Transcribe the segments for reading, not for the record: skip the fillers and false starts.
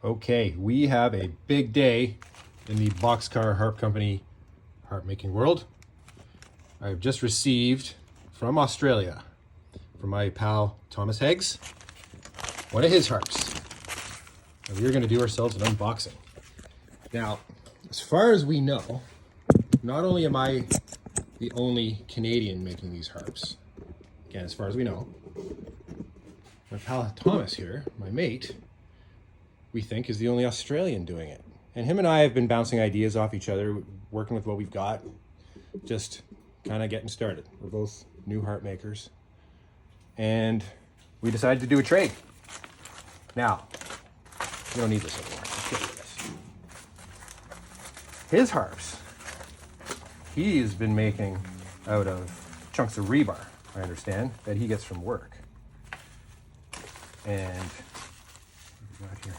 Okay, we have a big day in the boxcar harp company harp making world. I've just received from Australia, from my pal Thomas Heggs, one of his harps. And we're going to do ourselves an unboxing. Now, as far as we know, not only am I the only Canadian making these harps, again, as far as we know, my pal Thomas here, my mate, we think is the only Australian doing it. And him and I have been bouncing ideas off each other, working with what we've got, just kind of getting started. We're both new harp makers. And we decided to do a trade. Now, we don't need this anymore. Let's get rid of this. His harps, he's been making out of chunks of rebar, I understand, that he gets from work. And what do we got here?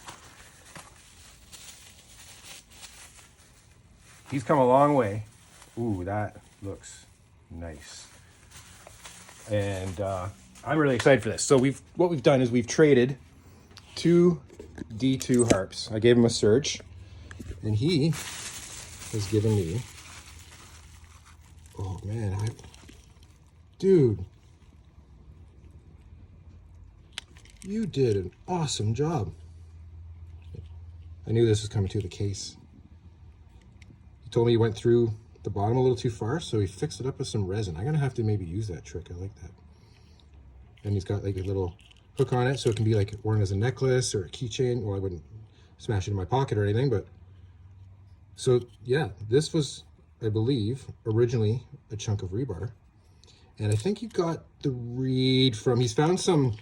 He's come a long way. Ooh, that looks nice. And I'm really excited for this. So what we've done is we've traded two D2 harps. I gave him a Surge, and he has given me, oh man, dude, you did an awesome job. I knew this was coming to the case. He told me he went through the bottom a little too far, so he fixed it up with some resin. I'm gonna have to maybe use that trick. I like that. And he's got like a little hook on it, so it can be like worn as a necklace or a keychain. Well, I wouldn't smash it in my pocket or anything, but so yeah, this was, I believe, originally a chunk of rebar. And I think he got the reed from, he's found some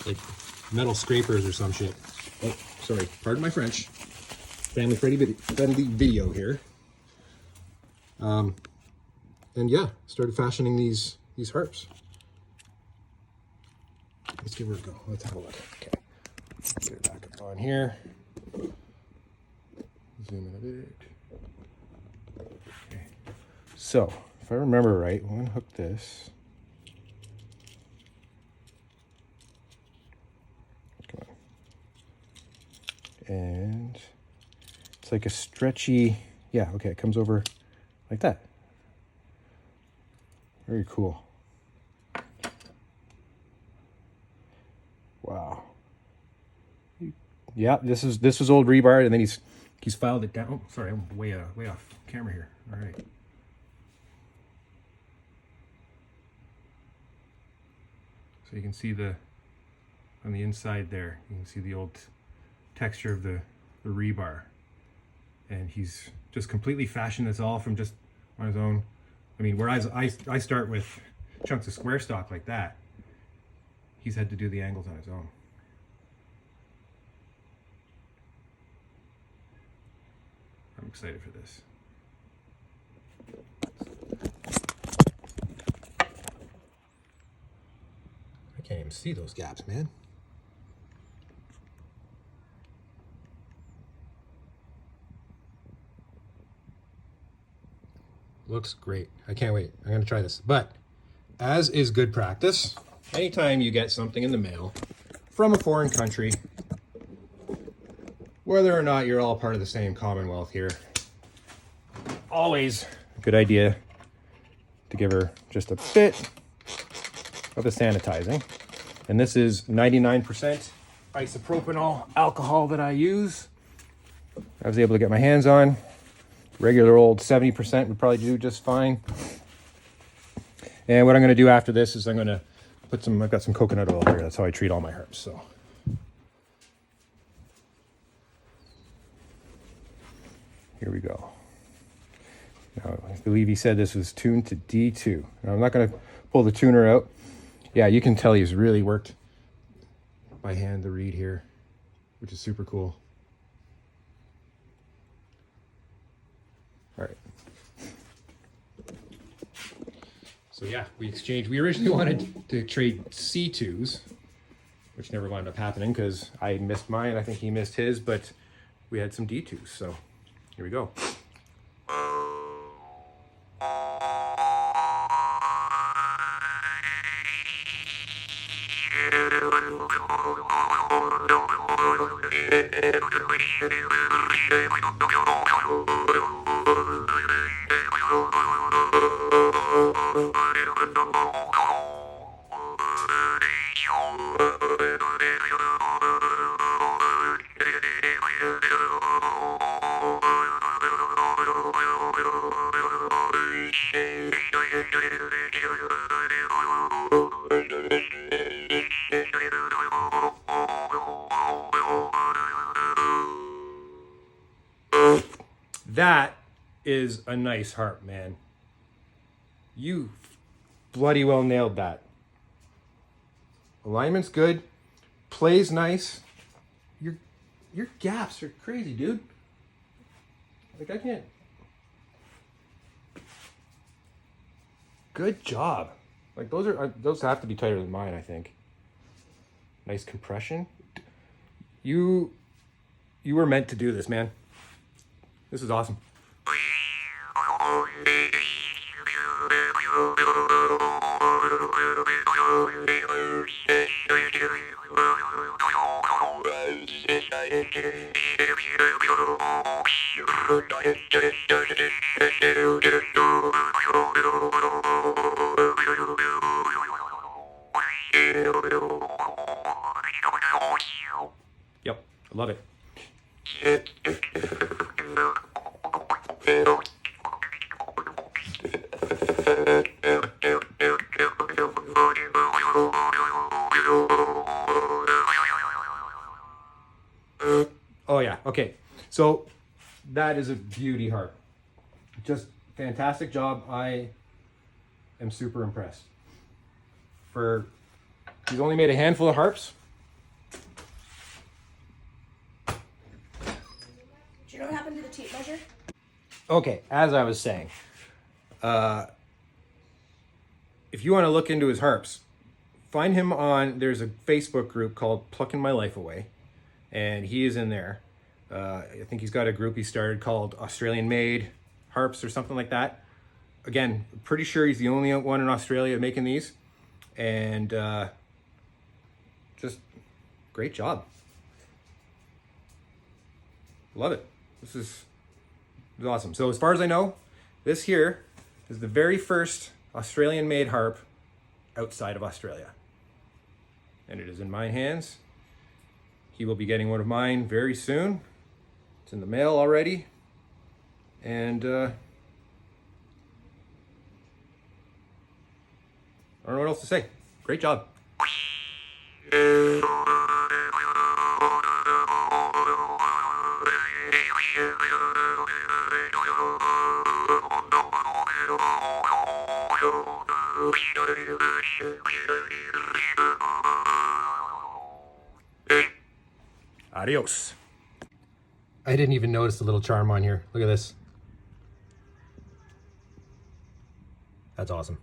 like metal scrapers or some shit. Oh, sorry, pardon my French. Family friendly video here. And yeah, started fashioning these harps. Let's give her a go. Let's have a look. Okay, get her back up on here. Zoom in a bit. Okay. So, if I remember right, we'll unhook this. Come on. And it's like a stretchy, yeah, okay, it comes over like that. Very cool. Wow. Yeah, this was old rebar, and then he's filed it down. Oh, sorry, I'm way off camera here. All right. So you can see on the inside there, you can see the old texture of the rebar. And he's just completely fashioned this all from just on his own. I mean, whereas I start with chunks of square stock like that, he's had to do the angles on his own. I'm excited for this. I can't even see those gaps, man. Looks great. I can't wait. I'm going to try this. But as is good practice, anytime you get something in the mail from a foreign country, whether or not you're all part of the same Commonwealth here, always a good idea to give her just a bit of the sanitizing. And this is 99% isopropanol alcohol that I use. I was able to get my hands on. Regular old 70% would probably do just fine. And what I'm going to do after this is I'm going to put I've got some coconut oil here. That's how I treat all my harps. So here we go. Now, I believe he said this was tuned to D2. Now, I'm not going to pull the tuner out. Yeah, you can tell he's really worked by hand the reed here, which is super cool. All right. So yeah, we exchanged. We originally wanted to trade C2s, which never wound up happening because I missed mine. I think he missed his, but we had some D2s. So here we go. That is a nice harp, man. You bloody well nailed that. Alignment's good. Plays nice. Your gaps are crazy, dude. Like, I can't. Good job. Like, those have to be tighter than mine, I think. Nice compression. You were meant to do this, man. This is awesome. Yep, I love it. Oh yeah, okay. So that is a beauty harp. Just fantastic job. I am super impressed. He's only made a handful of harps. Do you know what happened to the tape measure? Okay, as I was saying, if you want to look into his harps, find him there's a Facebook group called Plucking My Life Away, and he is in there. I think he's got a group he started called Australian Made Harps or something like that. Again, pretty sure he's the only one in Australia making these, and just great job. Love it. This is awesome. So as far as I know, this here is the very first Australian made harp outside of Australia. And it is in my hands. He will be getting one of mine very soon. It's in the mail already. And I don't know what else to say. Great job. Adios. I didn't even notice the little charm on here. Look at this. That's awesome.